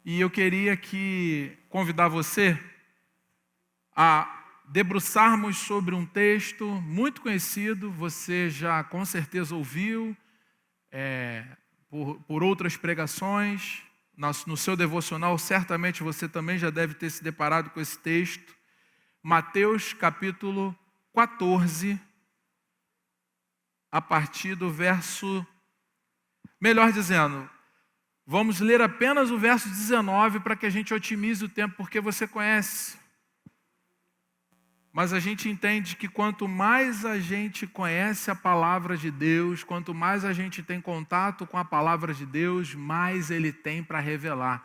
E eu queria convidar você a debruçarmos sobre um texto muito conhecido, você já com certeza ouviu por outras pregações, no seu devocional, certamente você também já deve ter se deparado com esse texto. Mateus capítulo 14, a partir do verso... Melhor dizendo, vamos ler apenas o verso 19 para que a gente otimize o tempo, porque você conhece. Mas a gente entende que quanto mais a gente conhece a palavra de Deus, quanto mais a gente tem contato com a palavra de Deus, mais Ele tem para revelar.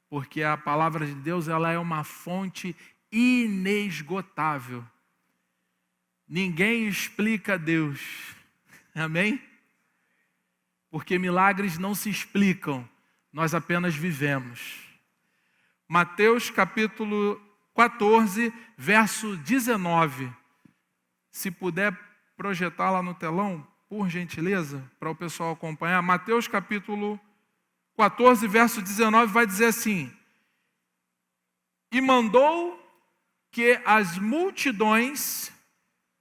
Porque a palavra de Deus, ela é uma fonte inesgotável. Ninguém explica Deus. Amém? Porque milagres não se explicam, nós apenas vivemos. Mateus capítulo 14, verso 19. Se puder projetar lá no telão, por gentileza, para o pessoal acompanhar. Mateus capítulo 14, verso 19 vai dizer assim: E mandou que as multidões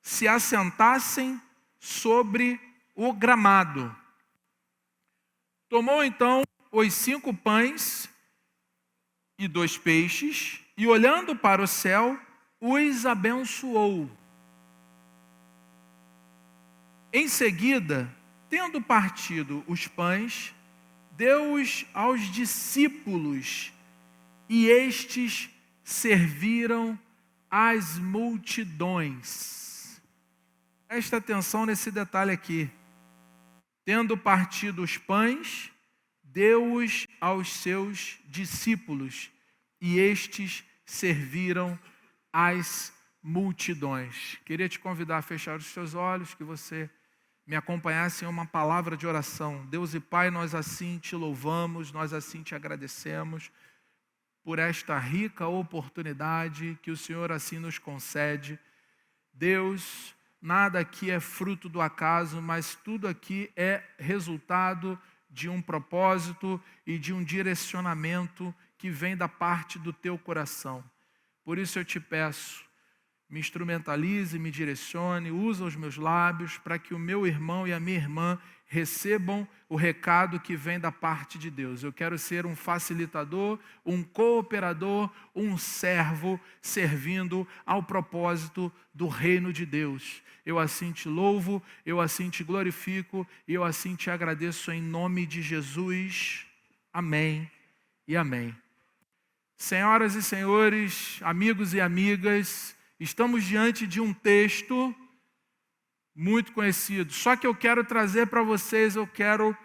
se assentassem sobre o gramado. Tomou então os 5 pães e 2 peixes, e olhando para o céu, os abençoou. Em seguida, tendo partido os pães, deu-os aos discípulos, e estes serviram as multidões. Presta atenção nesse detalhe aqui. Tendo partido os pães, deu-os aos seus discípulos, e estes serviram as multidões. Queria te convidar a fechar os seus olhos, que você me acompanhasse em uma palavra de oração. Deus e Pai, nós assim te louvamos, nós assim te agradecemos por esta rica oportunidade que o Senhor assim nos concede. Deus, nada aqui é fruto do acaso, mas tudo aqui é resultado de um propósito e de um direcionamento que vem da parte do teu coração. Por isso eu te peço, me instrumentalize, me direcione, usa os meus lábios para que o meu irmão e a minha irmã recebam o recado que vem da parte de Deus. Eu quero ser um facilitador, um cooperador, um servo, servindo ao propósito do reino de Deus. Eu assim te louvo, eu assim te glorifico e eu assim te agradeço em nome de Jesus. Amém e amém. Senhoras e senhores, amigos e amigas, estamos diante de um texto muito conhecido. Só que eu quero trazer para vocês, eu quero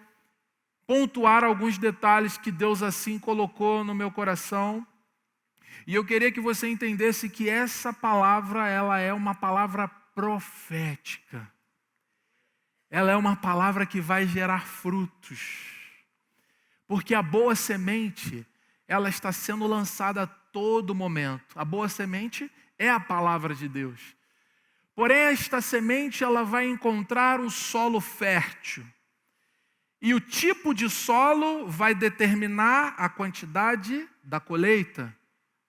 pontuar alguns detalhes que Deus assim colocou no meu coração. E eu queria que você entendesse que essa palavra, ela é uma palavra profética. Ela é uma palavra que vai gerar frutos. Porque a boa semente, ela está sendo lançada a todo momento. A boa semente é a palavra de Deus. Porém, esta semente, ela vai encontrar um solo fértil. E o tipo de solo vai determinar a quantidade da colheita.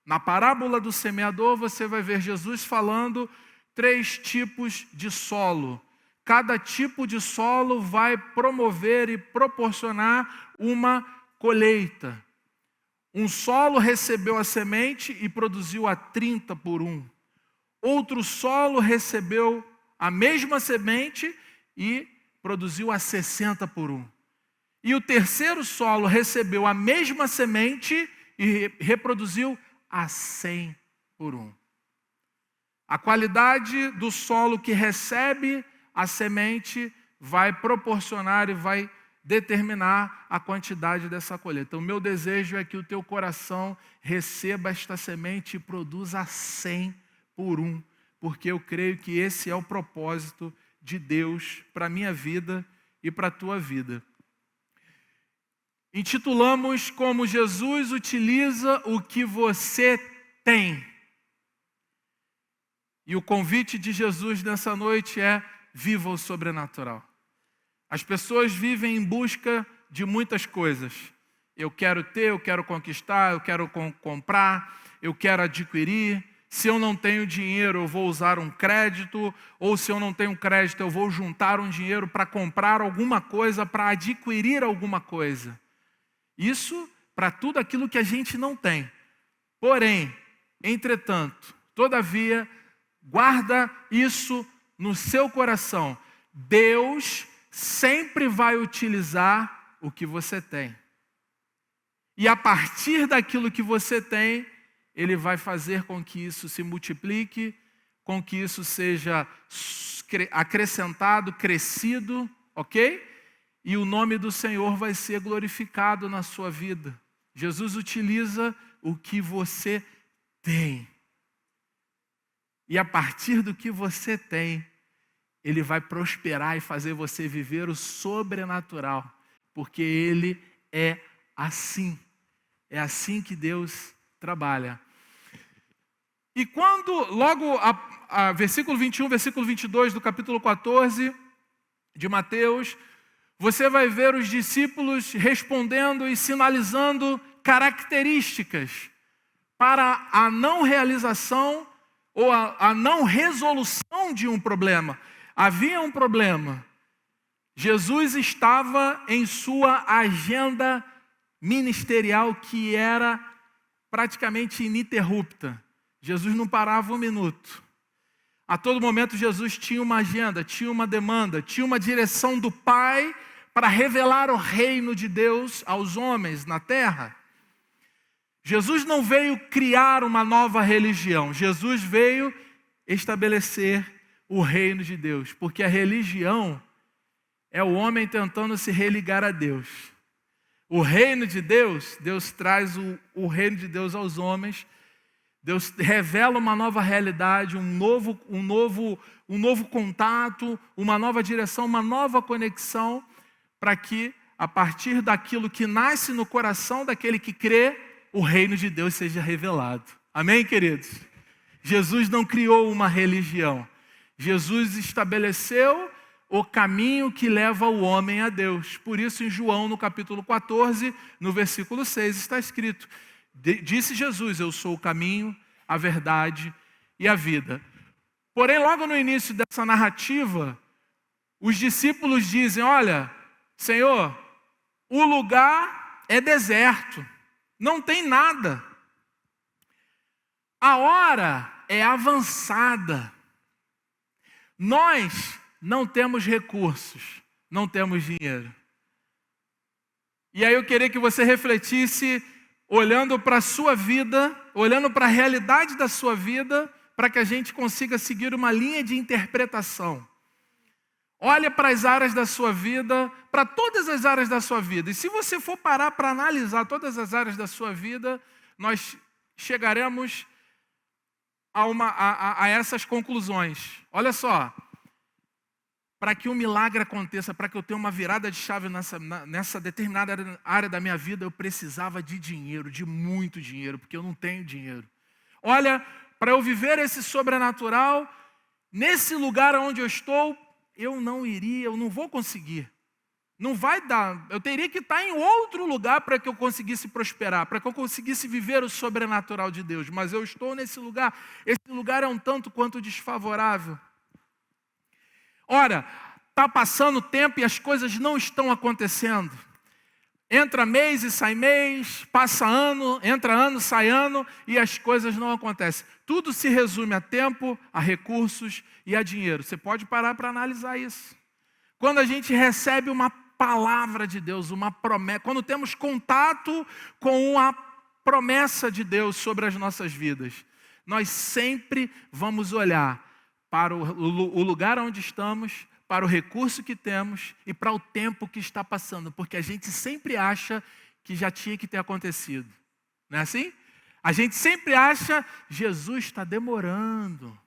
Na parábola do semeador, você vai ver Jesus falando 3 tipos de solo. Cada tipo de solo vai promover e proporcionar uma colheita. Um solo recebeu a semente e produziu a 30 por 1. Outro solo recebeu a mesma semente e produziu a 60 por 1. E o terceiro solo recebeu a mesma semente e reproduziu a 100 por 1. A qualidade do solo que recebe a semente vai proporcionar e vai determinar a quantidade dessa colheita. O meu desejo é que o teu coração receba esta semente e produza 100 por 1, porque eu creio que esse é o propósito de Deus para a minha vida e para a tua vida. Intitulamos como Jesus utiliza o que você tem. E o convite de Jesus nessa noite é: viva o sobrenatural. As pessoas vivem em busca de muitas coisas. Eu quero ter, eu quero conquistar, eu quero comprar, eu quero adquirir. Se eu não tenho dinheiro, eu vou usar um crédito, ou se eu não tenho crédito, eu vou juntar um dinheiro para comprar alguma coisa, para adquirir alguma coisa. Isso para tudo aquilo que a gente não tem. Porém, entretanto, todavia, guarda isso no seu coração. Deus sempre vai utilizar o que você tem. E a partir daquilo que você tem, Ele vai fazer com que isso se multiplique, com que isso seja acrescentado, crescido, ok? E o nome do Senhor vai ser glorificado na sua vida. Jesus utiliza o que você tem. E a partir do que você tem, Ele vai prosperar e fazer você viver o sobrenatural. Porque Ele é assim. É assim que Deus trabalha. E quando, logo a versículo 21, versículo 22 do capítulo 14 de Mateus, você vai ver os discípulos respondendo e sinalizando características para a não realização ou a não resolução de um problema. Havia um problema. Jesus estava em sua agenda ministerial que era praticamente ininterrupta. Jesus não parava um minuto. A todo momento Jesus tinha uma agenda, tinha uma demanda, tinha uma direção do Pai para revelar o reino de Deus aos homens na terra. Jesus não veio criar uma nova religião. Jesus veio estabelecer o reino de Deus. Porque a religião é o homem tentando se religar a Deus. O reino de Deus, Deus traz o reino de Deus aos homens. Deus revela uma nova realidade, um novo contato, uma nova direção, uma nova conexão, para que, a partir daquilo que nasce no coração daquele que crê, o reino de Deus seja revelado. Amém, queridos? Jesus não criou uma religião. Jesus estabeleceu o caminho que leva o homem a Deus. Por isso, em João, no capítulo 14, no versículo 6, está escrito: disse Jesus, eu sou o caminho, a verdade e a vida. Porém, logo no início dessa narrativa, os discípulos dizem, olha, Senhor, o lugar é deserto, não tem nada. A hora é avançada. Nós não temos recursos, não temos dinheiro. E aí eu queria que você refletisse, olhando para a sua vida, olhando para a realidade da sua vida, para que a gente consiga seguir uma linha de interpretação. Olha para as áreas da sua vida, para todas as áreas da sua vida. E se você for parar para analisar todas as áreas da sua vida, nós chegaremos a essas conclusões. Olha só, para que um milagre aconteça, para que eu tenha uma virada de chave nessa determinada área da minha vida, eu precisava de dinheiro, de muito dinheiro, porque eu não tenho dinheiro. Olha, para eu viver esse sobrenatural, nesse lugar onde eu estou, eu não vou conseguir. Não vai dar. Eu teria que estar em outro lugar para que eu conseguisse prosperar, para que eu conseguisse viver o sobrenatural de Deus. Mas eu estou nesse lugar. Esse lugar é um tanto quanto desfavorável. Ora, está passando tempo e as coisas não estão acontecendo. Entra mês e sai mês, passa ano, entra ano, sai ano e as coisas não acontecem. Tudo se resume a tempo, a recursos e a dinheiro. Você pode parar para analisar isso. Quando a gente recebe uma palavra de Deus, uma promessa, quando temos contato com a promessa de Deus sobre as nossas vidas, nós sempre vamos olhar para o lugar onde estamos, para o recurso que temos e para o tempo que está passando, porque a gente sempre acha que já tinha que ter acontecido. Não é assim? A gente sempre acha, Jesus está demorando.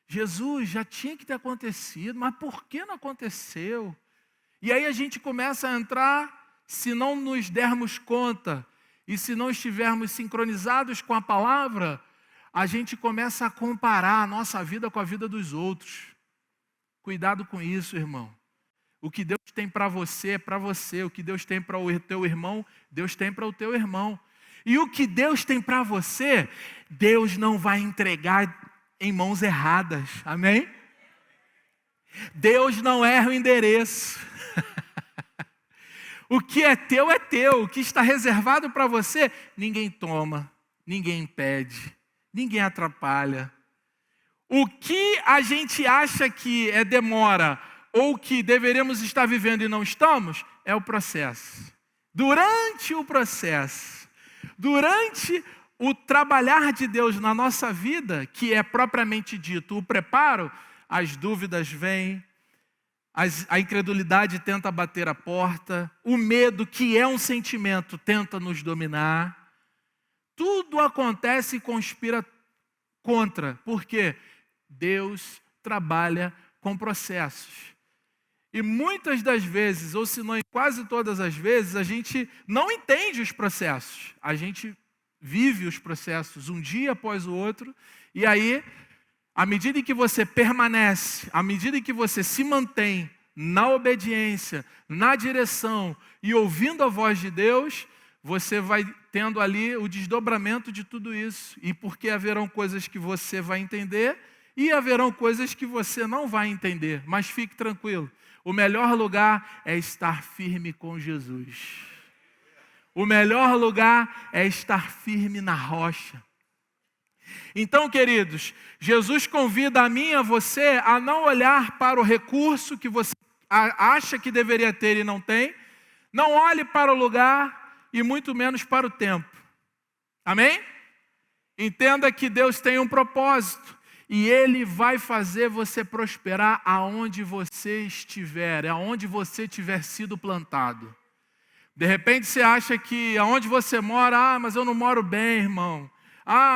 Jesus já tinha que ter acontecido, mas por que não aconteceu? E aí a gente começa a entrar, se não nos dermos conta e se não estivermos sincronizados com a palavra, a gente começa a comparar a nossa vida com a vida dos outros. Cuidado com isso, irmão. O que Deus tem para você é para você. O que Deus tem para o teu irmão, Deus tem para o teu irmão. E o que Deus tem para você, Deus não vai entregar em mãos erradas. Amém? Deus não erra o endereço. O que é teu é teu. O que está reservado para você, ninguém toma, ninguém impede, ninguém atrapalha. O que a gente acha que é demora ou que deveríamos estar vivendo e não estamos, é o processo. Durante o processo, durante o trabalhar de Deus na nossa vida, que é propriamente dito o preparo, as dúvidas vêm, a incredulidade tenta bater a porta, o medo, que é um sentimento, tenta nos dominar. Tudo acontece e conspira contra, porque Deus trabalha com processos. E muitas das vezes, ou se não quase todas as vezes, a gente não entende os processos. A gente vive os processos um dia após o outro, e aí, à medida em que você permanece, à medida em que você se mantém na obediência, na direção e ouvindo a voz de Deus, você vai tendo ali o desdobramento de tudo isso. E porque haverão coisas que você vai entender e haverão coisas que você não vai entender. Mas fique tranquilo, o melhor lugar é estar firme com Jesus. O melhor lugar é estar firme na rocha. Então, queridos, Jesus convida a mim e a você a não olhar para o recurso que você acha que deveria ter e não tem. Não olhe para o lugar e muito menos para o tempo. Amém? Entenda que Deus tem um propósito e Ele vai fazer você prosperar aonde você estiver, aonde você tiver sido plantado. De repente você acha que aonde você mora, mas eu não moro bem, irmão.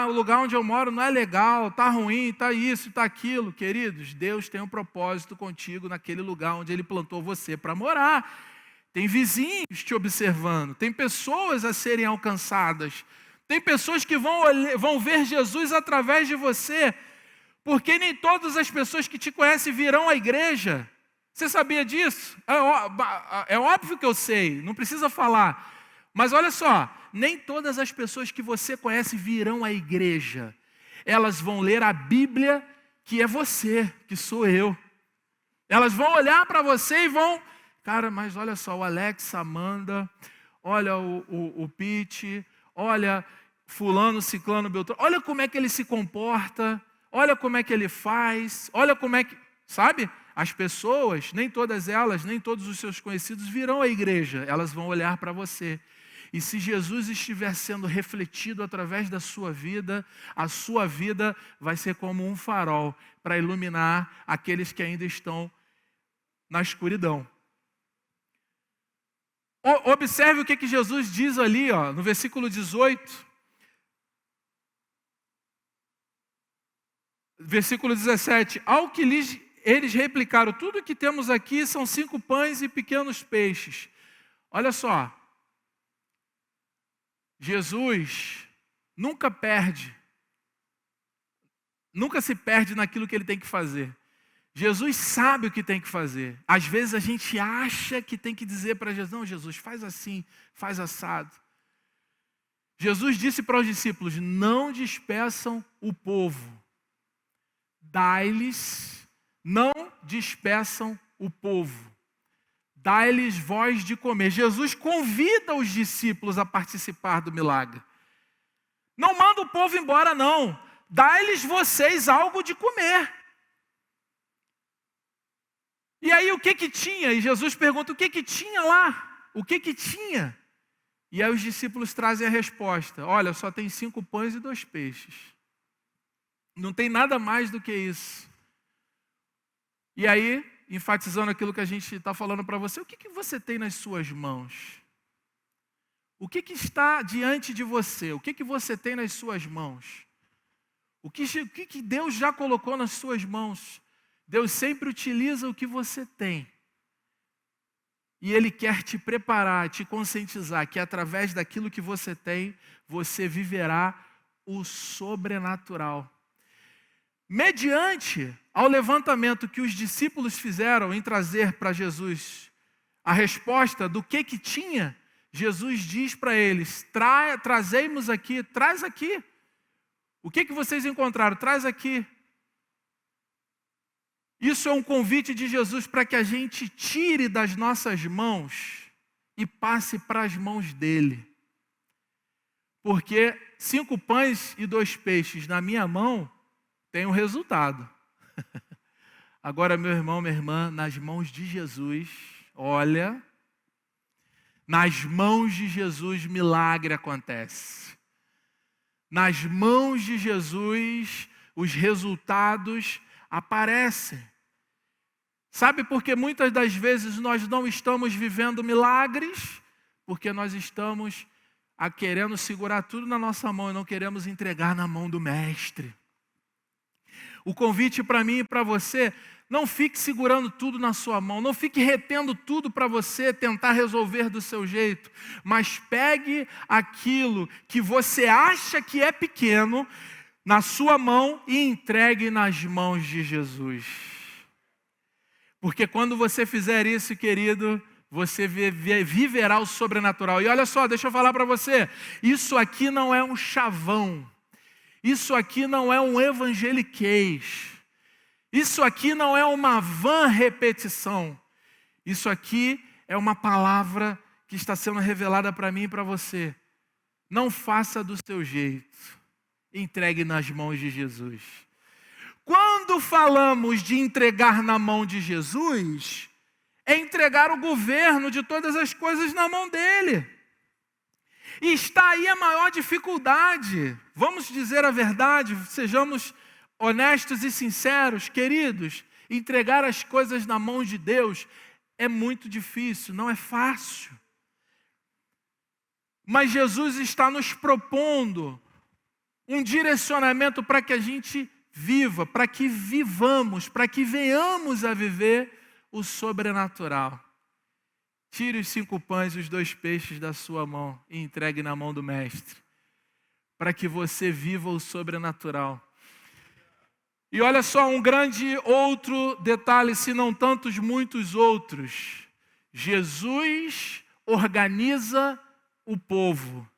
O lugar onde eu moro não é legal, está ruim, está isso, está aquilo. Queridos, Deus tem um propósito contigo naquele lugar onde Ele plantou você para morar. Tem vizinhos te observando, tem pessoas a serem alcançadas, tem pessoas que vão ver Jesus através de você, porque nem todas as pessoas que te conhecem virão à igreja. Você sabia disso? É óbvio que eu sei, não precisa falar. Mas olha só, nem todas as pessoas que você conhece virão à igreja. Elas vão ler a Bíblia, que é você, que sou eu. Elas vão olhar para você e vão... Cara, mas olha só, o Alex, a Amanda, olha o Pete, olha fulano, ciclano, beltrano, olha como é que ele se comporta, olha como é que ele faz, olha como é que... Sabe? As pessoas, nem todas elas, nem todos os seus conhecidos virão à igreja. Elas vão olhar para você. E se Jesus estiver sendo refletido através da sua vida, a sua vida vai ser como um farol para iluminar aqueles que ainda estão na escuridão. Observe o que Jesus diz ali, no versículo 18. Versículo 17. Ao que eles replicaram, tudo que temos aqui são 5 pães e pequenos peixes. Olha só. Jesus nunca se perde naquilo que Ele tem que fazer. Jesus sabe o que tem que fazer. Às vezes a gente acha que tem que dizer para Jesus, não, Jesus, faz assim, faz assado. Jesus disse para os discípulos, não despeçam o povo. Dai-lhes, não despeçam o povo. Dai-lhes voz de comer. Jesus convida os discípulos a participar do milagre. Não manda o povo embora, não. Dai-lhes vocês algo de comer. E aí o que tinha? E Jesus pergunta, o que tinha lá? O que tinha? E aí os discípulos trazem a resposta. Olha, só tem 5 pães e 2 peixes. Não tem nada mais do que isso. E aí, enfatizando aquilo que a gente está falando para você, o que você tem nas suas mãos? O que está diante de você? O que você tem nas suas mãos? O que Deus já colocou nas suas mãos? Deus sempre utiliza o que você tem. E Ele quer te preparar, te conscientizar que através daquilo que você tem, você viverá o sobrenatural. mediante ao levantamento que os discípulos fizeram em trazer para Jesus a resposta do que tinha, Jesus diz para eles: trazemos aqui, traz aqui. O que vocês encontraram? Traz aqui. Isso é um convite de Jesus para que a gente tire das nossas mãos e passe para as mãos dele. Porque 5 pães e 2 peixes na minha mão tem um resultado. Agora, meu irmão, minha irmã, nas mãos de Jesus, olha, nas mãos de Jesus milagre acontece. Nas mãos de Jesus os resultados aparecem. Sabe por que muitas das vezes nós não estamos vivendo milagres? Porque nós estamos querendo segurar tudo na nossa mão e não queremos entregar na mão do Mestre. O convite para mim e para você: não fique segurando tudo na sua mão, não fique retendo tudo para você tentar resolver do seu jeito, mas pegue aquilo que você acha que é pequeno na sua mão e entregue nas mãos de Jesus. Porque quando você fizer isso, querido, você viverá o sobrenatural. E olha só, deixa eu falar para você, isso aqui não é um chavão, isso aqui não é um evangeliquez, isso aqui não é uma vã repetição, isso aqui é uma palavra que está sendo revelada para mim e para você. Não faça do seu jeito, entregue nas mãos de Jesus. Quando falamos de entregar na mão de Jesus, é entregar o governo de todas as coisas na mão dele. E está aí a maior dificuldade. Vamos dizer a verdade, sejamos honestos e sinceros, queridos. Entregar as coisas na mão de Deus é muito difícil, não é fácil. Mas Jesus está nos propondo um direcionamento para que a gente viva, para que vivamos, para que venhamos a viver o sobrenatural. Tire os 5 pães e os 2 peixes da sua mão e entregue na mão do Mestre, para que você viva o sobrenatural. E olha só, um grande outro detalhe, se não tantos, muitos outros. Jesus organiza o povo.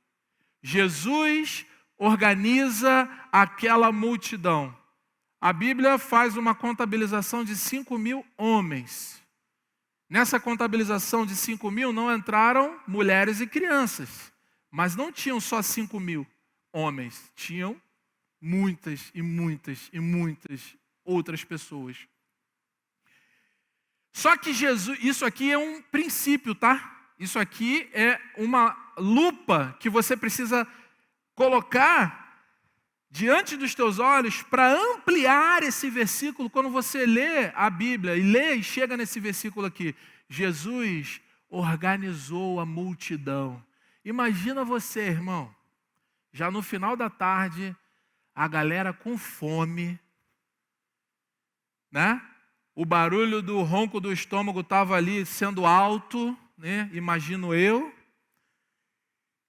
Jesus organiza aquela multidão. A Bíblia faz uma contabilização de 5.000 homens. Nessa contabilização de 5.000 não entraram mulheres e crianças, mas não tinham só 5.000 homens, tinham muitas e muitas e muitas outras pessoas. Só que Jesus, isso aqui é um princípio, tá? Isso aqui é uma lupa que você precisa colocar diante dos teus olhos para ampliar esse versículo. Quando você lê a Bíblia e chega nesse versículo aqui, Jesus organizou a multidão. Imagina você, irmão, já no final da tarde, a galera com fome, né? O barulho do ronco do estômago estava ali sendo alto, né? Imagino eu.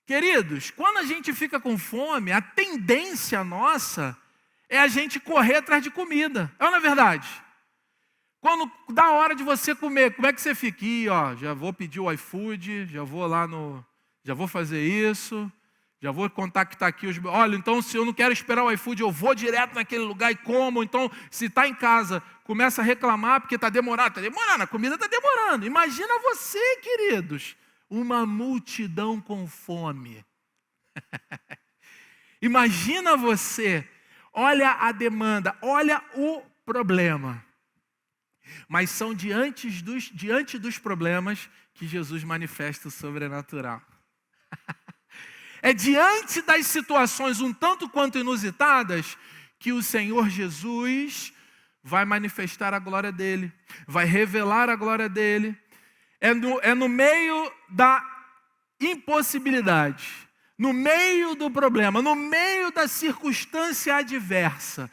Queridos, quando a gente fica com fome, a tendência nossa é a gente correr atrás de comida. É ou não é verdade? Quando dá hora de você comer, como é que você fica? Já vou pedir o iFood, já vou fazer isso, já vou contactar aqui os... Olha, então se eu não quero esperar o iFood, eu vou direto naquele lugar e como. Então, se está em casa, começa a reclamar porque está demorando, a comida está demorando. Imagina você, queridos, uma multidão com fome. Imagina você, olha a demanda, olha o problema. Mas são diante dos problemas que Jesus manifesta o sobrenatural. É diante das situações um tanto quanto inusitadas que o Senhor Jesus vai manifestar a glória dele, vai revelar a glória dele. É no meio da impossibilidade, no meio do problema, no meio da circunstância adversa,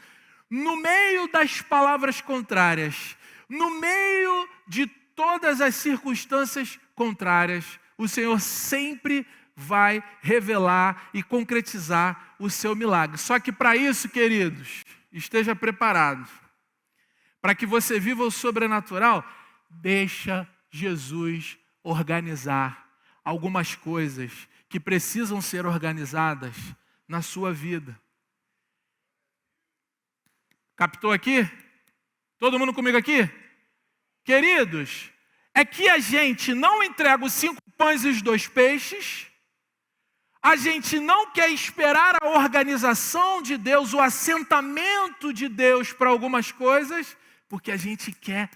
no meio das palavras contrárias, no meio de todas as circunstâncias contrárias, o Senhor sempre vai revelar e concretizar o seu milagre. Só que para isso, queridos, esteja preparado. Para que você viva o sobrenatural, deixa Jesus organizar algumas coisas que precisam ser organizadas na sua vida. Captou aqui? Todo mundo comigo aqui? Queridos, é que a gente não entrega os 5 pães e os 2 peixes, a gente não quer esperar a organização de Deus, o assentamento de Deus para algumas coisas, porque a gente quer,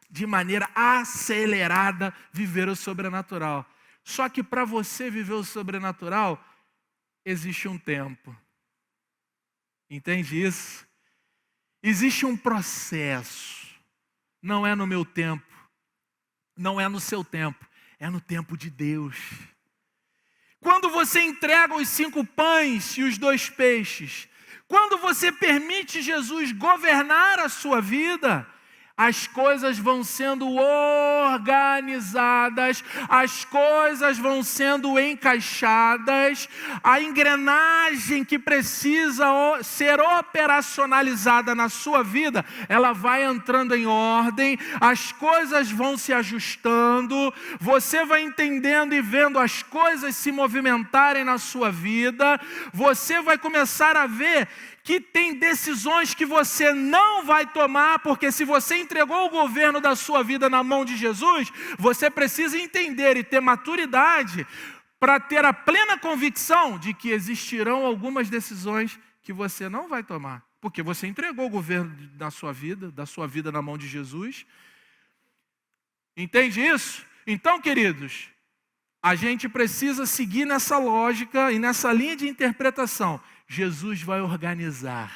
de maneira acelerada, viver o sobrenatural. Só que para você viver o sobrenatural, existe um tempo. Entende isso? Existe um processo. Não é no meu tempo, não é no seu tempo, é no tempo de Deus. Quando você entrega os 5 pães e os 2 peixes, quando você permite Jesus governar a sua vida, as coisas vão sendo organizadas, as coisas vão sendo encaixadas, a engrenagem que precisa ser operacionalizada na sua vida, ela vai entrando em ordem, as coisas vão se ajustando, você vai entendendo e vendo as coisas se movimentarem na sua vida, você vai começar a ver que tem decisões que você não vai tomar, porque se você entregou o governo da sua vida na mão de Jesus, você precisa entender e ter maturidade para ter a plena convicção de que existirão algumas decisões que você não vai tomar, porque você entregou o governo da sua vida na mão de Jesus. Entende isso? Então, queridos, a gente precisa seguir nessa lógica e nessa linha de interpretação. Jesus vai organizar.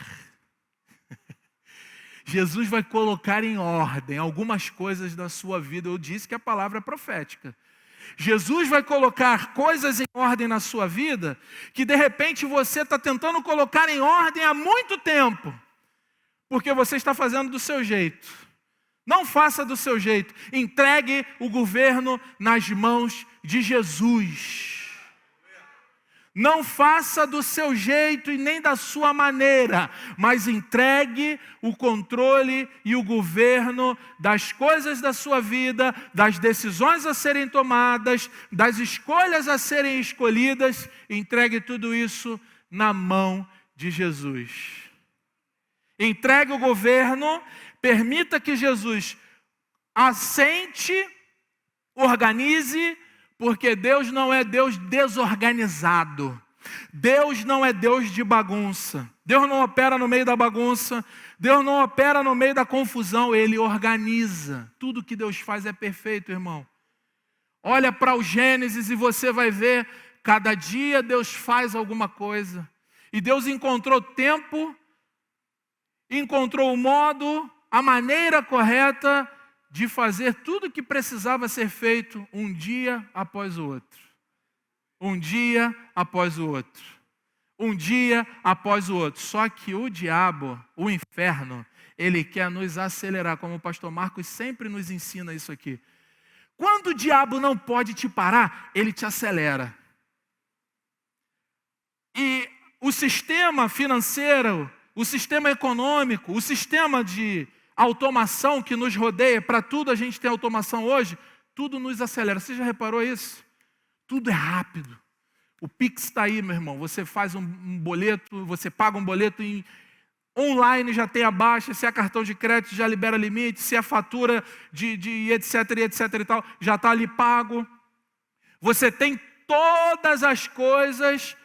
Jesus vai colocar em ordem algumas coisas da sua vida. Eu disse que a palavra é profética. Jesus vai colocar coisas em ordem na sua vida que de repente você está tentando colocar em ordem há muito tempo, porque você está fazendo do seu jeito. Não faça do seu jeito. Entregue o governo nas mãos de Jesus. Não faça do seu jeito e nem da sua maneira, mas entregue o controle e o governo das coisas da sua vida, das decisões a serem tomadas, das escolhas a serem escolhidas. Entregue tudo isso na mão de Jesus. Entregue o governo, permita que Jesus assente, organize, porque Deus não é Deus desorganizado. Deus não é Deus de bagunça. Deus não opera no meio da bagunça. Deus não opera no meio da confusão. Ele organiza. Tudo que Deus faz é perfeito, irmão. Olha para o Gênesis e você vai ver, cada dia Deus faz alguma coisa. E Deus encontrou tempo, encontrou o modo, a maneira correta de fazer tudo o que precisava ser feito um dia após o outro. Um dia após o outro. Um dia após o outro. Só que o diabo, o inferno, ele quer nos acelerar, como o pastor Marcos sempre nos ensina isso aqui. Quando o diabo não pode te parar, ele te acelera. E o sistema financeiro, o sistema econômico, o sistema de automação que nos rodeia, para tudo a gente tem automação hoje, tudo nos acelera. Você já reparou isso? Tudo é rápido. O Pix está aí, meu irmão. Você faz um boleto, você paga um boleto online, já tem a baixa. Se é cartão de crédito, já libera limite. Se é fatura de etc e tal, já está ali pago. Você tem todas as coisas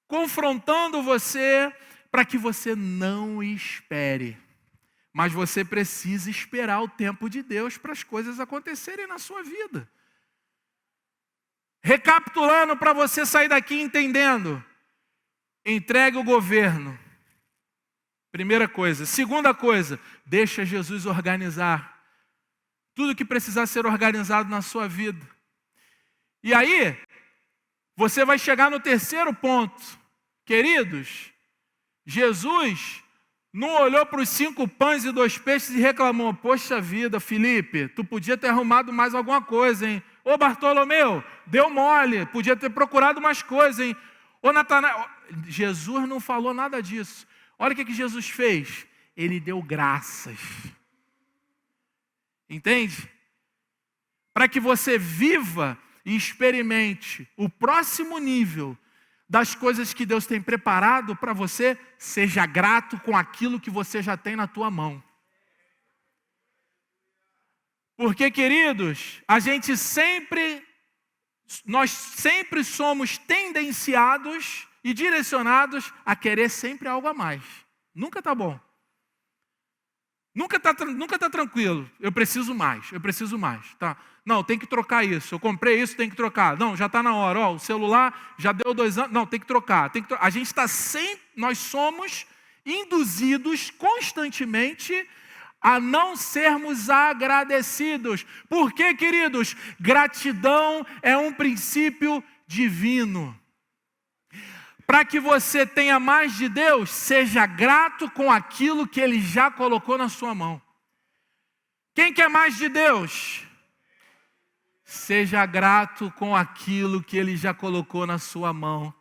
confrontando você para que você não espere. Mas você precisa esperar o tempo de Deus para as coisas acontecerem na sua vida. Recapitulando para você sair daqui entendendo. Entregue o governo. Primeira coisa. Segunda coisa, deixa Jesus organizar tudo que precisar ser organizado na sua vida. E aí, você vai chegar no terceiro ponto. Queridos, Jesus não olhou para os 5 pães e 2 peixes e reclamou: poxa vida, Felipe, tu podia ter arrumado mais alguma coisa, hein? Ô Bartolomeu, deu mole, podia ter procurado mais coisa, hein? Ô Natanael, Jesus não falou nada disso. Olha o que Jesus fez. Ele deu graças. Entende? Para que você viva e experimente o próximo nível das coisas que Deus tem preparado para você, seja grato com aquilo que você já tem na tua mão. Porque, queridos, nós sempre somos tendenciados e direcionados a querer sempre algo a mais. Nunca está bom. Nunca tá tranquilo. Eu preciso mais. Tá? Não, tem que trocar isso. Eu comprei isso, tem que trocar. Não, já está na hora. Ó, o celular já deu 2 anos. Não, tem que trocar. A gente está sempre... Nós somos induzidos constantemente a não sermos agradecidos. Por quê, queridos? Gratidão é um princípio divino. Para que você tenha mais de Deus, seja grato com aquilo que Ele já colocou na sua mão. Quem quer mais de Deus? Seja grato com aquilo que Ele já colocou na sua mão.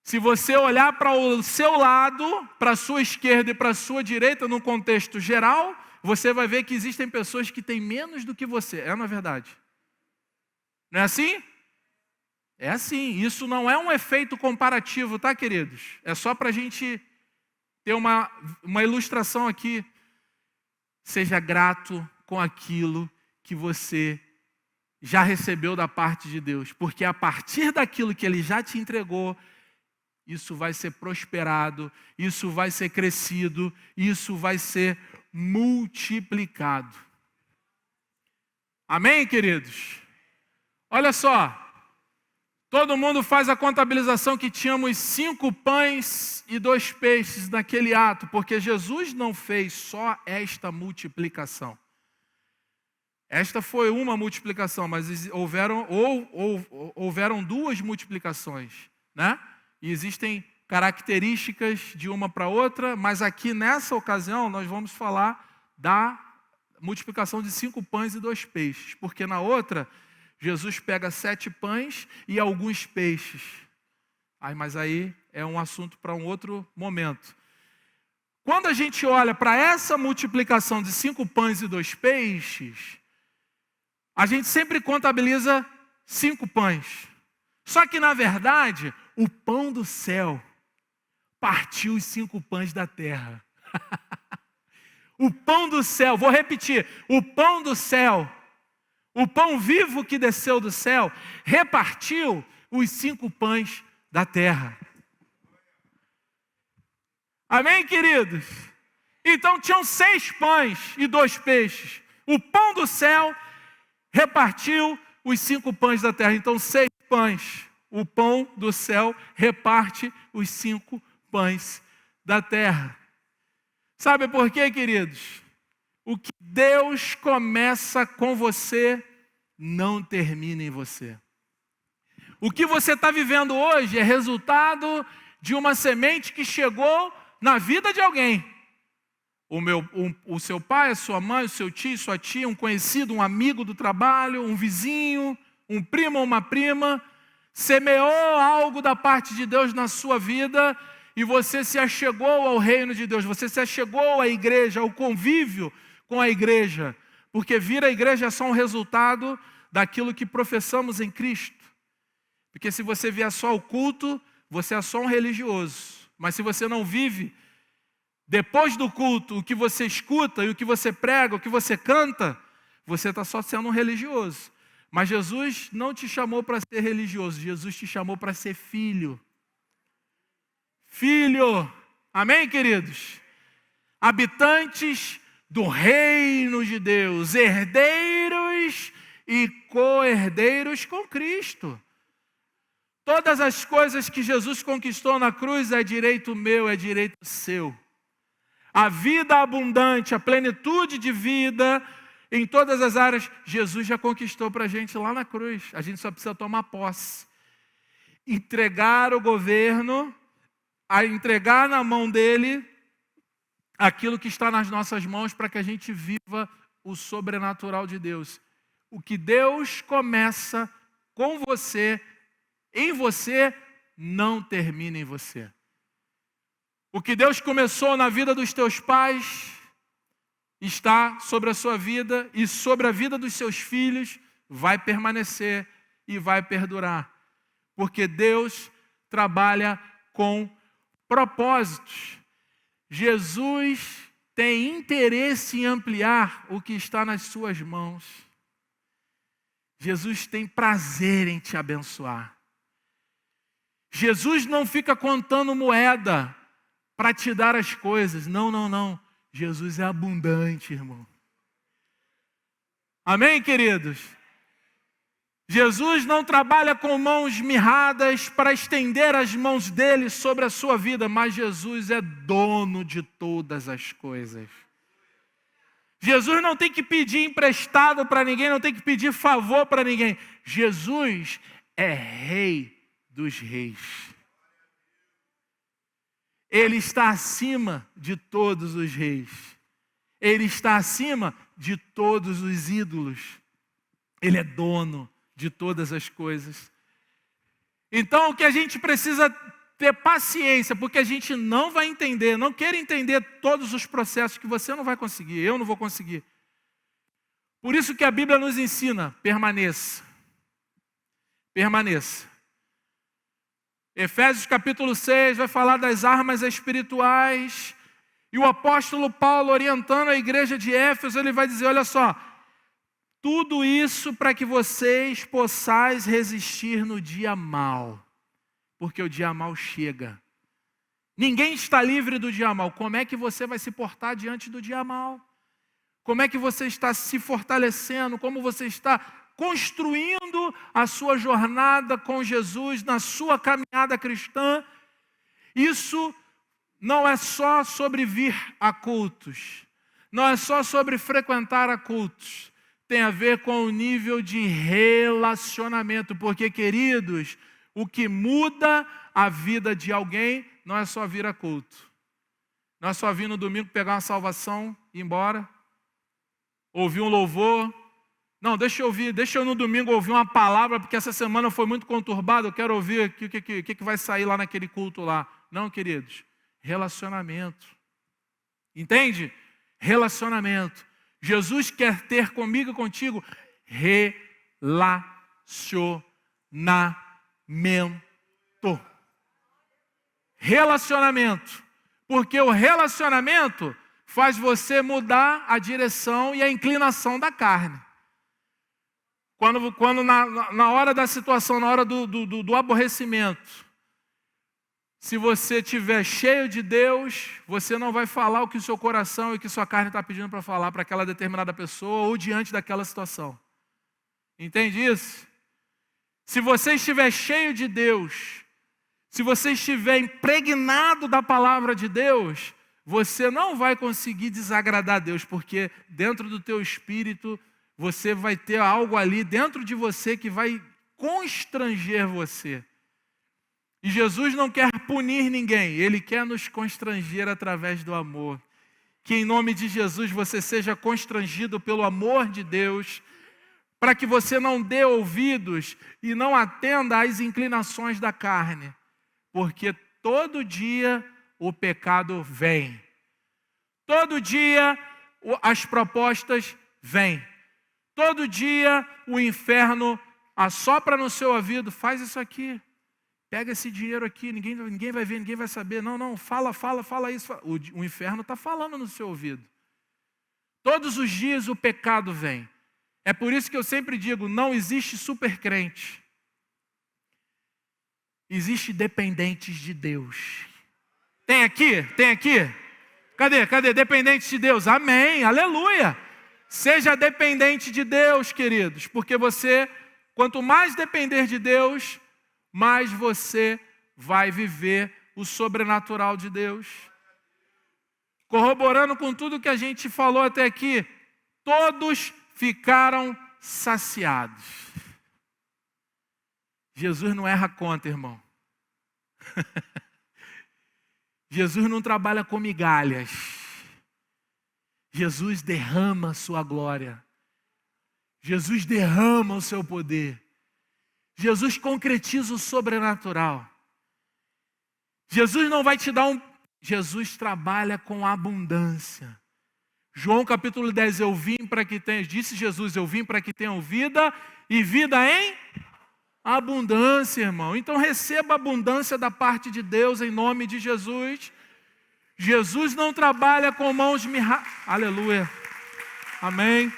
Se você olhar para o seu lado, para a sua esquerda e para a sua direita, num contexto geral, você vai ver que existem pessoas que têm menos do que você. É, na verdade? Não é assim? É assim. Isso não é um efeito comparativo, tá, queridos? É só para a gente ter uma ilustração aqui. Seja grato com aquilo que você já recebeu da parte de Deus. Porque a partir daquilo que Ele já te entregou, isso vai ser prosperado, isso vai ser crescido, isso vai ser multiplicado. Amém, queridos? Olha só, todo mundo faz a contabilização que tínhamos 5 pães e 2 peixes naquele ato, porque Jesus não fez só esta multiplicação. Esta foi uma multiplicação, mas houveram 2 multiplicações, né? E existem características de uma para outra, mas aqui nessa ocasião nós vamos falar da multiplicação de 5 pães e 2 peixes, porque na outra Jesus pega 7 pães e alguns peixes. Mas aí é um assunto para um outro momento. Quando a gente olha para essa multiplicação de 5 pães e 2 peixes, a gente sempre contabiliza 5 pães. Só que, na verdade, o pão do céu partiu os 5 pães da terra. O pão do céu, vou repetir, o pão do céu, o pão vivo que desceu do céu, repartiu os 5 pães da terra. Amém, queridos? Então tinham 6 pães e 2 peixes. O pão do céu repartiu os 5 pães da terra. Então 6 pães. O pão do céu reparte os 5 pães da terra. Sabe por quê, queridos? O que Deus começa com você, não termina em você. O que você está vivendo hoje é resultado de uma semente que chegou na vida de alguém. O seu pai, a sua mãe, o seu tio, sua tia, um conhecido, um amigo do trabalho, um vizinho, um primo ou uma prima, semeou algo da parte de Deus na sua vida e você se achegou ao reino de Deus, você se achegou à igreja, ao convívio com a igreja, porque vir à igreja é só um resultado daquilo que professamos em Cristo. Porque se você vier só ao culto, você é só um religioso. Mas se você não vive, depois do culto, o que você escuta e o que você prega, o que você canta, você está só sendo um religioso. Mas Jesus não te chamou para ser religioso, Jesus te chamou para ser filho. Filho, amém, queridos? Habitantes do reino de Deus, herdeiros e co-herdeiros com Cristo. Todas as coisas que Jesus conquistou na cruz é direito meu, é direito seu. A vida abundante, a plenitude de vida em todas as áreas, Jesus já conquistou para a gente lá na cruz. A gente só precisa tomar posse. Entregar o governo, a entregar na mão dele aquilo que está nas nossas mãos para que a gente viva o sobrenatural de Deus. O que Deus começa com você, em você, não termina em você. O que Deus começou na vida dos teus pais está sobre a sua vida e sobre a vida dos seus filhos vai permanecer e vai perdurar. Porque Deus trabalha com propósitos. Jesus tem interesse em ampliar o que está nas suas mãos. Jesus tem prazer em te abençoar. Jesus não fica contando moeda para te dar as coisas. Não, não, não. Jesus é abundante, irmão. Amém, queridos? Jesus não trabalha com mãos mirradas para estender as mãos dele sobre a sua vida, mas Jesus é dono de todas as coisas. Jesus não tem que pedir emprestado para ninguém, não tem que pedir favor para ninguém. Jesus é Rei dos Reis. Ele está acima de todos os reis. Ele está acima de todos os ídolos. Ele é dono de todas as coisas. Então, o que a gente precisa ter paciência, porque a gente não vai entender, não quer entender todos os processos que você não vai conseguir, eu não vou conseguir. Por isso que a Bíblia nos ensina, permaneça. Permaneça. Efésios capítulo 6 vai falar das armas espirituais. E o apóstolo Paulo, orientando a igreja de Éfeso, ele vai dizer, olha só, tudo isso para que vocês possais resistir no dia mau. Porque o dia mau chega. Ninguém está livre do dia mau. Como é que você vai se portar diante do dia mau? Como é que você está se fortalecendo? Como você está construindo a sua jornada com Jesus, na sua caminhada cristã? Isso não é só sobre vir a cultos. Não é só sobre frequentar a cultos. Tem a ver com o nível de relacionamento. Porque, queridos, o que muda a vida de alguém não é só vir a culto. Não é só vir no domingo pegar uma salvação e ir embora. Ouvir um louvor. Não, deixa eu no domingo ouvir uma palavra, porque essa semana foi muito conturbada, eu quero ouvir o que vai sair lá naquele culto lá. Não, queridos, relacionamento. Entende? Relacionamento. Jesus quer ter comigo e contigo relacionamento. Relacionamento. Porque o relacionamento faz você mudar a direção e a inclinação da carne. Quando na hora da situação, na hora do aborrecimento, se você estiver cheio de Deus, você não vai falar o que o seu coração e o que sua carne está pedindo para falar para aquela determinada pessoa ou diante daquela situação. Entende isso? Se você estiver cheio de Deus, se você estiver impregnado da palavra de Deus, você não vai conseguir desagradar a Deus, porque dentro do teu espírito você vai ter algo ali dentro de você que vai constranger você. E Jesus não quer punir ninguém, Ele quer nos constranger através do amor. Que em nome de Jesus você seja constrangido pelo amor de Deus, para que você não dê ouvidos e não atenda às inclinações da carne. Porque todo dia o pecado vem. Todo dia as propostas vêm. Todo dia o inferno assopra no seu ouvido, faz isso aqui, pega esse dinheiro aqui, ninguém vai ver, ninguém vai saber. Não, fala isso. O inferno está falando no seu ouvido. Todos os dias o pecado vem. É por isso que eu sempre digo, não existe supercrente. Existe dependentes de Deus. Tem aqui? Cadê? Dependentes de Deus. Amém, aleluia. Seja dependente de Deus, queridos, porque você, quanto mais depender de Deus, mais você vai viver o sobrenatural de Deus. Corroborando com tudo que a gente falou até aqui, todos ficaram saciados. Jesus não erra conta, irmão. Jesus não trabalha com migalhas. Jesus derrama a sua glória. Jesus derrama o seu poder. Jesus concretiza o sobrenatural. Jesus não vai te dar Jesus trabalha com abundância. João capítulo 10, disse Jesus, eu vim para que tenham vida e vida em abundância, irmão. Então receba abundância da parte de Deus em nome de Jesus. Jesus não trabalha com mãos mirradas. Aleluia. Amém.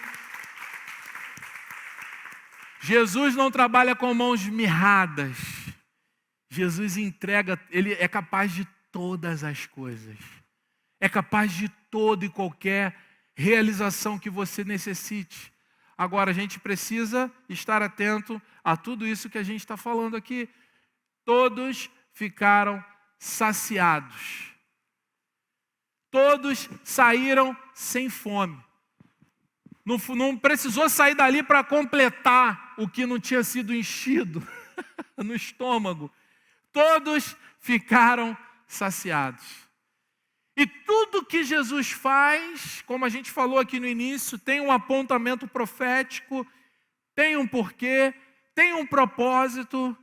Jesus não trabalha com mãos mirradas. Jesus entrega, Ele é capaz de todas as coisas. É capaz de toda e qualquer realização que você necessite. Agora, a gente precisa estar atento a tudo isso que a gente está falando aqui. Todos ficaram saciados. Todos saíram sem fome. Não precisou sair dali para completar o que não tinha sido enchido no estômago. Todos ficaram saciados. E tudo que Jesus faz, como a gente falou aqui no início, tem um apontamento profético, tem um porquê, tem um propósito.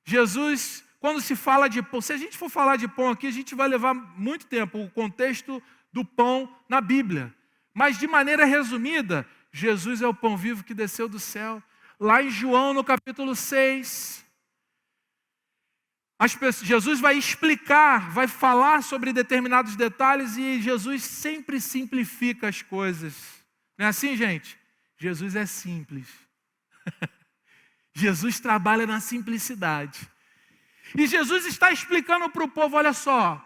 Jesus, quando se fala de pão, se a gente for falar de pão aqui, a gente vai levar muito tempo, o contexto do pão na Bíblia. Mas de maneira resumida, Jesus é o pão vivo que desceu do céu. Lá em João, no capítulo 6, Jesus vai explicar, vai falar sobre determinados detalhes e Jesus sempre simplifica as coisas. Não é assim, gente? Jesus é simples. Jesus trabalha na simplicidade. E Jesus está explicando para o povo, olha só,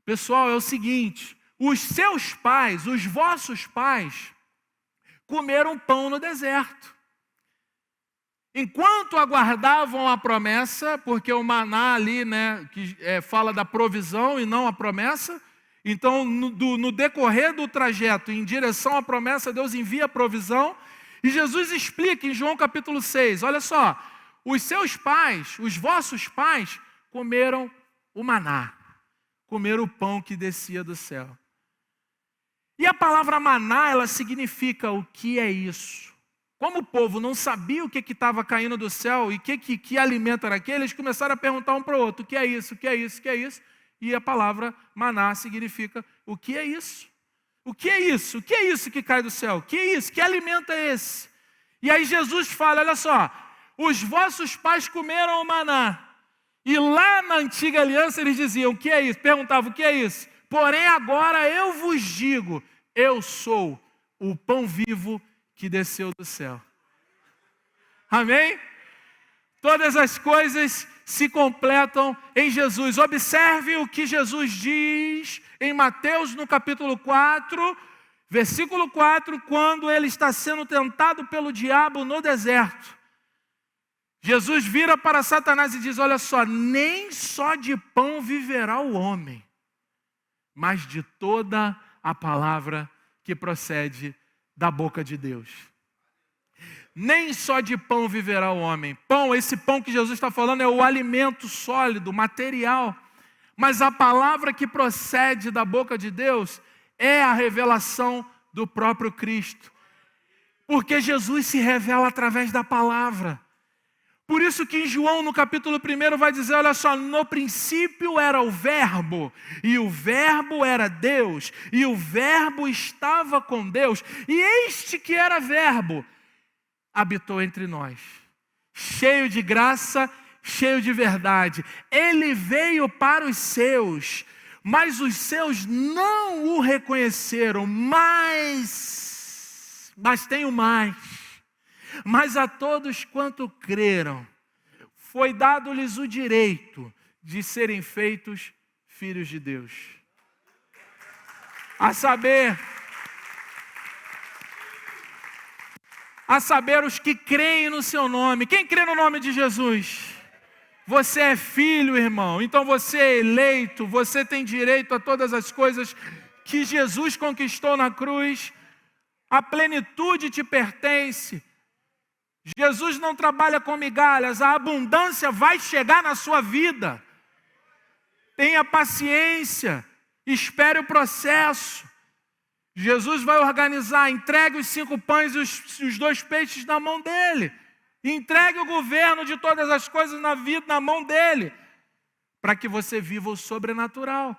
pessoal, é o seguinte, os seus pais, os vossos pais, comeram pão no deserto. Enquanto aguardavam a promessa, porque o maná ali, né, que fala da provisão e não a promessa, então no decorrer do trajeto em direção à promessa, Deus envia a provisão, e Jesus explica em João capítulo 6, olha só, os seus pais, os vossos pais, comeram o maná, comeram o pão que descia do céu. E a palavra maná, ela significa o que é isso? Como o povo não sabia o que estava caindo do céu e que alimento era aquele, eles começaram a perguntar um para o outro, o que é isso, o que é isso, o que é isso? E a palavra maná significa, o que é isso? O que é isso? O que é isso que cai do céu? O que é isso? Que alimento é esse? E aí Jesus fala, olha só, os vossos pais comeram o maná. E lá na antiga aliança eles diziam, o que é isso? Perguntavam, o que é isso? Porém agora eu vos digo, eu sou o pão vivo que desceu do céu. Amém? Todas as coisas se completam em Jesus. Observe o que Jesus diz em Mateus no capítulo 4, versículo 4, quando ele está sendo tentado pelo diabo no deserto. Jesus vira para Satanás e diz, olha só, nem só de pão viverá o homem, mas de toda a palavra que procede da boca de Deus. Nem só de pão viverá o homem. Pão, esse pão que Jesus está falando é o alimento sólido, material. Mas a palavra que procede da boca de Deus é a revelação do próprio Cristo. Porque Jesus se revela através da palavra. Por isso que em João, no capítulo 1, vai dizer, olha só, no princípio era o verbo, e o verbo era Deus, e o verbo estava com Deus, e este que era verbo, habitou entre nós, cheio de graça, cheio de verdade. Ele veio para os seus, mas os seus não o reconheceram, mas tenho mais. Mas a todos quanto creram, foi dado-lhes o direito de serem feitos filhos de Deus. A saber, os que creem no seu nome. Quem crê no nome de Jesus? Você é filho, irmão. Então você é eleito, você tem direito a todas as coisas que Jesus conquistou na cruz. A plenitude te pertence. Jesus não trabalha com migalhas, a abundância vai chegar na sua vida. Tenha paciência, espere o processo. Jesus vai organizar, entregue os 5 pães e os 2 peixes na mão dele. Entregue o governo de todas as coisas na vida na mão dele, para que você viva o sobrenatural.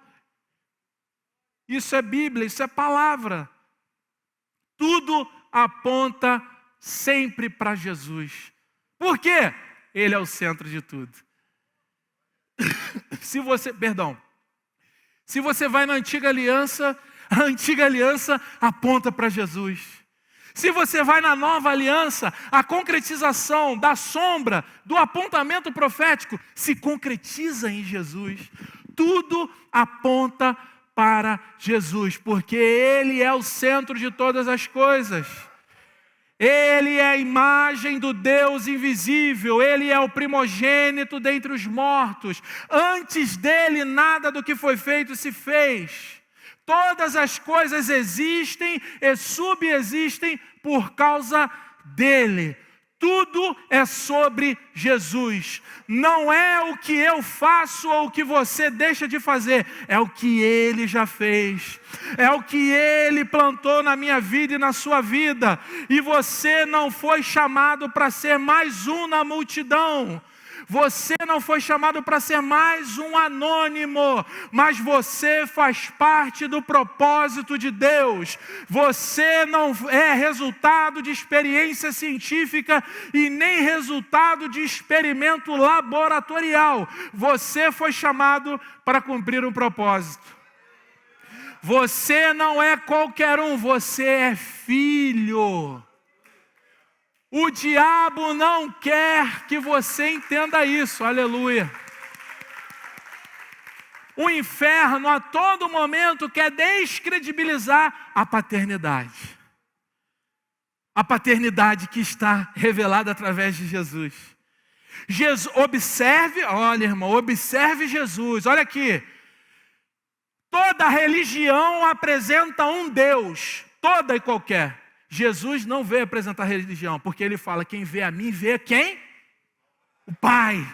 Isso é Bíblia, isso é palavra. Tudo aponta sempre para Jesus. Por quê? Ele é o centro de tudo. Se você vai na antiga aliança, a antiga aliança aponta para Jesus. Se você vai na nova aliança, a concretização da sombra, do apontamento profético, se concretiza em Jesus. Tudo aponta para Jesus, porque Ele é o centro de todas as coisas. Ele é a imagem do Deus invisível, Ele é o primogênito dentre os mortos. Antes dele, nada do que foi feito se fez. Todas as coisas existem e subexistem por causa dele. Tudo é sobre Jesus. Não é o que eu faço ou o que você deixa de fazer. É o que Ele já fez. É o que Ele plantou na minha vida e na sua vida. E você não foi chamado para ser mais um na multidão. Você não foi chamado para ser mais um anônimo, mas você faz parte do propósito de Deus. Você não é resultado de experiência científica e nem resultado de experimento laboratorial. Você foi chamado para cumprir um propósito. Você não é qualquer um, você é filho. O diabo não quer que você entenda isso, aleluia. O inferno a todo momento quer descredibilizar a paternidade. A paternidade que está revelada através de Jesus. Observe, olha irmão, observe Jesus, olha aqui. Toda religião apresenta um Deus, toda e qualquer. Jesus não veio apresentar religião, porque Ele fala, quem vê a mim, vê quem? O Pai.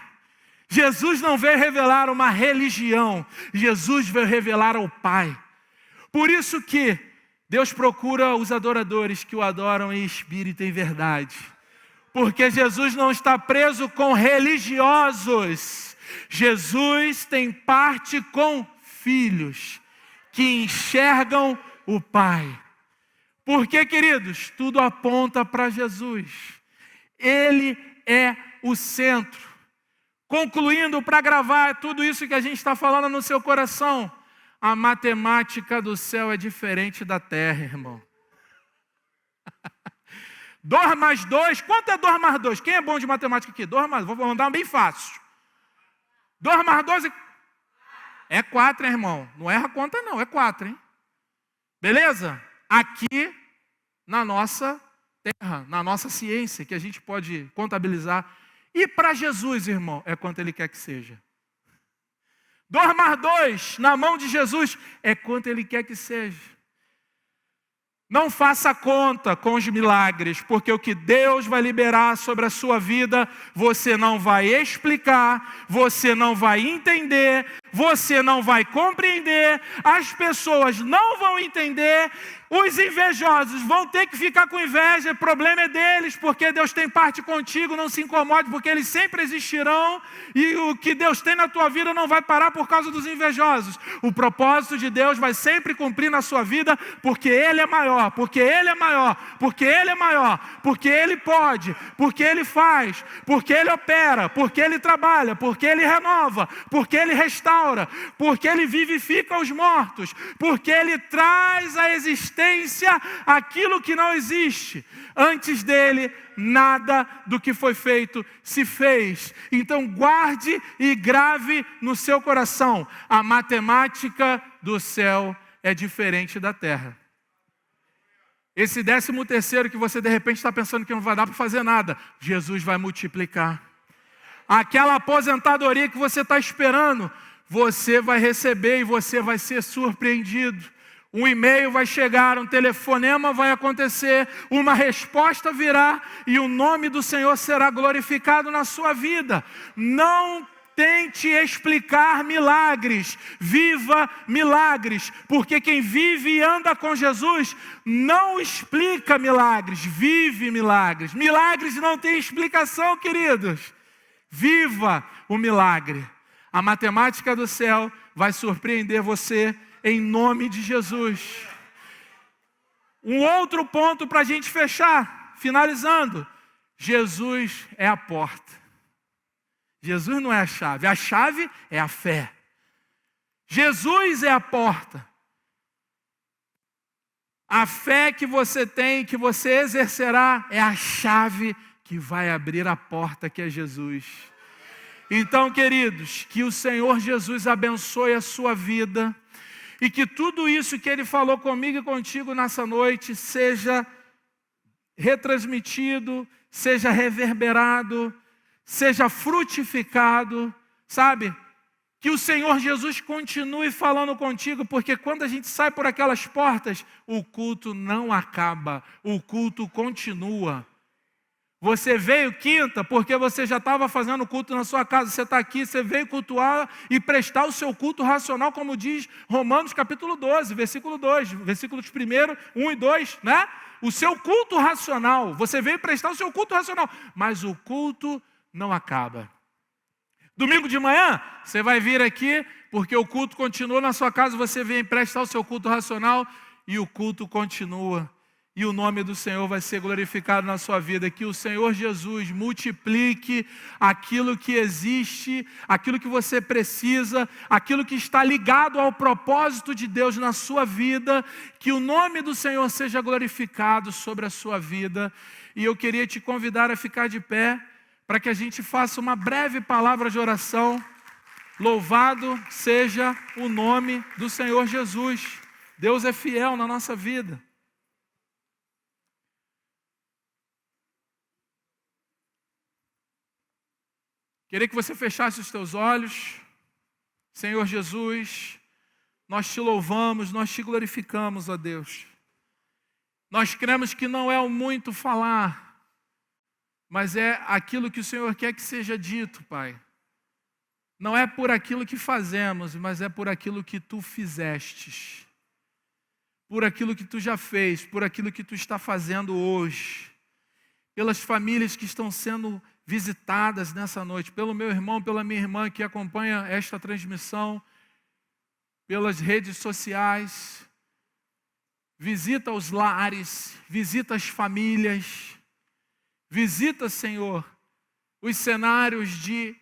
Jesus não veio revelar uma religião, Jesus veio revelar ao Pai. Por isso que Deus procura os adoradores que o adoram em espírito e em verdade. Porque Jesus não está preso com religiosos. Jesus tem parte com filhos que enxergam o Pai. Porque, queridos, tudo aponta para Jesus. Ele é o centro. Concluindo, para gravar tudo isso que a gente está falando no seu coração, a matemática do céu é diferente da terra, irmão. 2 mais 2, quanto é 2 mais 2? Quem é bom de matemática aqui? 2 mais 2, vou mandar bem fácil. 2 mais 2 é 4, hein, irmão? Não erra a conta não, é 4, hein? Beleza? Aqui, na nossa terra, na nossa ciência, que a gente pode contabilizar. E para Jesus, irmão, é quanto Ele quer que seja. 2 mais 2, na mão de Jesus, é quanto Ele quer que seja. Não faça conta com os milagres, porque o que Deus vai liberar sobre a sua vida, você não vai explicar, você não vai entender, você não vai compreender, as pessoas não vão entender, os invejosos vão ter que ficar com inveja, o problema é deles, porque Deus tem parte contigo, não se incomode, porque eles sempre existirão, e o que Deus tem na tua vida não vai parar por causa dos invejosos. O propósito de Deus vai sempre cumprir na sua vida, porque Ele é maior, porque Ele é maior, porque Ele é maior, porque Ele pode, porque Ele faz, porque Ele opera, porque Ele trabalha, porque Ele renova, porque Ele restaura, porque Ele vivifica os mortos, porque Ele traz à existência aquilo que não existe. Antes dele, nada do que foi feito se fez. Então guarde e grave no seu coração: a matemática do céu é diferente da terra. Esse 13º que você de repente está pensando que não vai dar para fazer nada, Jesus vai multiplicar. Aquela aposentadoria que você está esperando, você vai receber e você vai ser surpreendido. Um e-mail vai chegar, um telefonema vai acontecer, uma resposta virá e o nome do Senhor será glorificado na sua vida. Não tente explicar milagres, viva milagres, porque quem vive e anda com Jesus não explica milagres, vive milagres. Milagres não têm explicação, queridos. Viva o milagre. A matemática do céu vai surpreender você em nome de Jesus. Um outro ponto para a gente fechar, finalizando. Jesus é a porta. Jesus não é a chave é a fé. Jesus é a porta. A fé que você tem, que você exercerá, é a chave que vai abrir a porta, que é Jesus. Então, queridos, que o Senhor Jesus abençoe a sua vida e que tudo isso que Ele falou comigo e contigo nessa noite seja retransmitido, seja reverberado, seja frutificado, sabe? Que o Senhor Jesus continue falando contigo, porque quando a gente sai por aquelas portas, o culto não acaba, o culto continua. Você veio quinta porque você já estava fazendo culto na sua casa, você está aqui, você veio cultuar e prestar o seu culto racional, como diz Romanos capítulo 12, versículo 2, versículos 1 e 2, né? O seu culto racional, você veio prestar o seu culto racional, mas o culto não acaba. Domingo de manhã, você vai vir aqui, porque o culto continua na sua casa, você vem prestar o seu culto racional e o culto continua. E o nome do Senhor vai ser glorificado na sua vida. Que o Senhor Jesus multiplique aquilo que existe, aquilo que você precisa, aquilo que está ligado ao propósito de Deus na sua vida. Que o nome do Senhor seja glorificado sobre a sua vida. E eu queria te convidar a ficar de pé, para que a gente faça uma breve palavra de oração. Louvado seja o nome do Senhor Jesus. Deus é fiel na nossa vida. Queria que você fechasse os teus olhos. Senhor Jesus, nós te louvamos, nós te glorificamos, ó Deus. Nós cremos que não é o muito falar, mas é aquilo que o Senhor quer que seja dito, Pai. Não é por aquilo que fazemos, mas é por aquilo que Tu fizestes. Por aquilo que Tu já fez, por aquilo que Tu está fazendo hoje. Pelas famílias que estão sendo visitadas nessa noite, pelo meu irmão, pela minha irmã que acompanha esta transmissão, pelas redes sociais. Visita os lares, visita as famílias. Visita, Senhor, os cenários de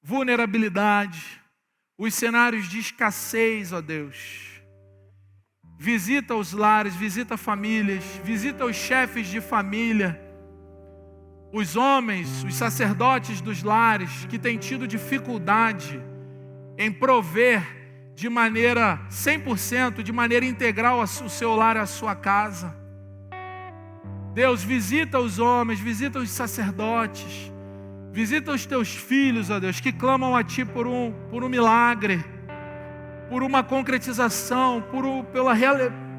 vulnerabilidade, os cenários de escassez, ó Deus. Visita os lares, visita famílias, visita os chefes de família, os homens, os sacerdotes dos lares que têm tido dificuldade em prover de maneira 100%, de maneira integral o seu lar, a sua casa. Deus, visita os homens, visita os sacerdotes, visita os teus filhos, ó Deus, que clamam a Ti por um milagre, por uma concretização,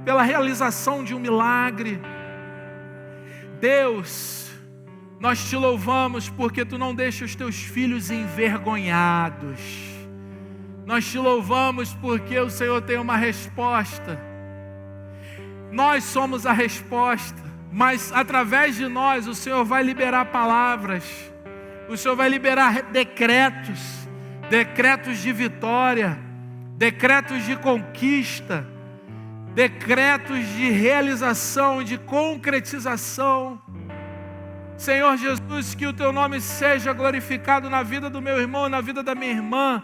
pela realização de um milagre. Deus, nós Te louvamos porque Tu não deixas os Teus filhos envergonhados. Nós Te louvamos porque o Senhor tem uma resposta. Nós somos a resposta. Mas através de nós o Senhor vai liberar palavras, o Senhor vai liberar decretos, decretos de vitória, decretos de conquista, decretos de realização, de concretização. Senhor Jesus, que o Teu nome seja glorificado na vida do meu irmão, na vida da minha irmã,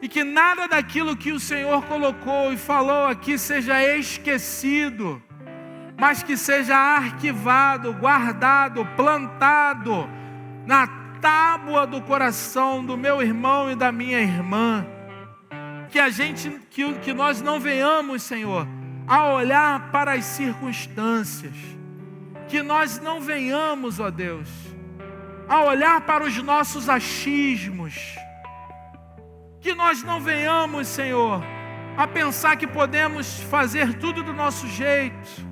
e que nada daquilo que o Senhor colocou e falou aqui seja esquecido, mas que seja arquivado, guardado, plantado na tábua do coração do meu irmão e da minha irmã. Que nós não venhamos, Senhor, a olhar para as circunstâncias. Que nós não venhamos, ó Deus, a olhar para os nossos achismos. Que nós não venhamos, Senhor, a pensar que podemos fazer tudo do nosso jeito.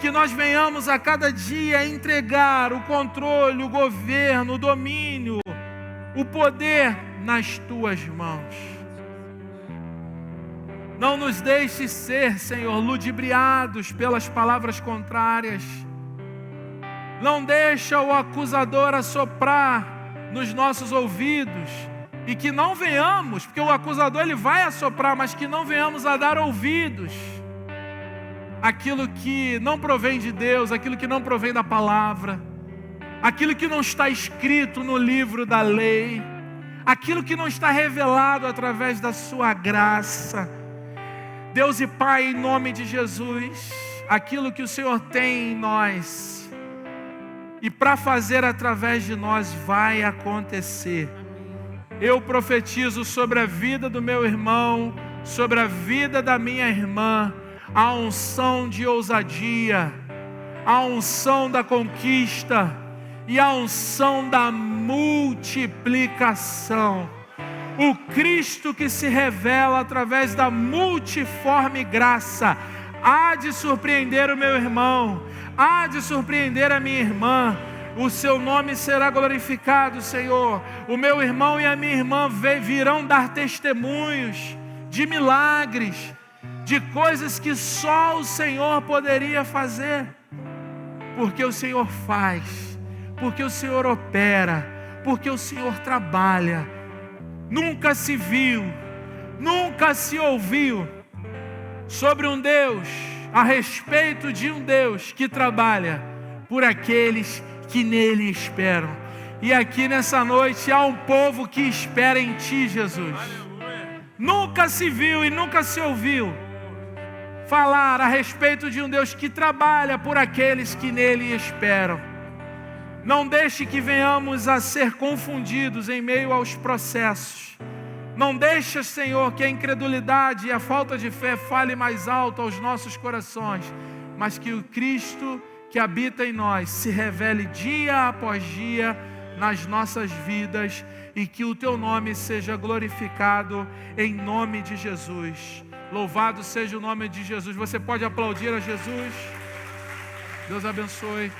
Que nós venhamos a cada dia entregar o controle, o governo, o domínio, o poder nas Tuas mãos. Não nos deixe ser, Senhor, ludibriados pelas palavras contrárias. Não deixa o acusador assoprar nos nossos ouvidos E que não venhamos, porque o acusador ele vai assoprar, mas que não venhamos a dar ouvidos àquilo que não provém de Deus, aquilo que não provém da palavra, aquilo que não está escrito no livro da lei, aquilo que não está revelado através da sua graça. Deus e Pai, em nome de Jesus, aquilo que o Senhor tem em nós e para fazer através de nós vai acontecer. Eu profetizo sobre a vida do meu irmão, sobre a vida da minha irmã, a unção de ousadia, a unção da conquista e a unção da multiplicação. O Cristo que se revela através da multiforme graça há de surpreender o meu irmão, há de surpreender a minha irmã. O seu nome será glorificado, Senhor. O meu irmão e a minha irmã virão dar testemunhos de milagres, de coisas que só o Senhor poderia fazer, porque o Senhor faz, porque o Senhor opera, porque o Senhor trabalha. Nunca se viu, nunca se ouviu sobre um Deus, a respeito de um Deus que trabalha por aqueles que nele esperam. E aqui nessa noite há um povo que espera em Ti, Jesus. Nunca se viu e nunca se ouviu falar a respeito de um Deus que trabalha por aqueles que nele esperam. Não deixe que venhamos a ser confundidos em meio aos processos. Não deixe, Senhor, que a incredulidade e a falta de fé fale mais alto aos nossos corações, mas que o Cristo que habita em nós se revele dia após dia nas nossas vidas e que o Teu nome seja glorificado em nome de Jesus. Louvado seja o nome de Jesus. Você pode aplaudir a Jesus? Deus abençoe.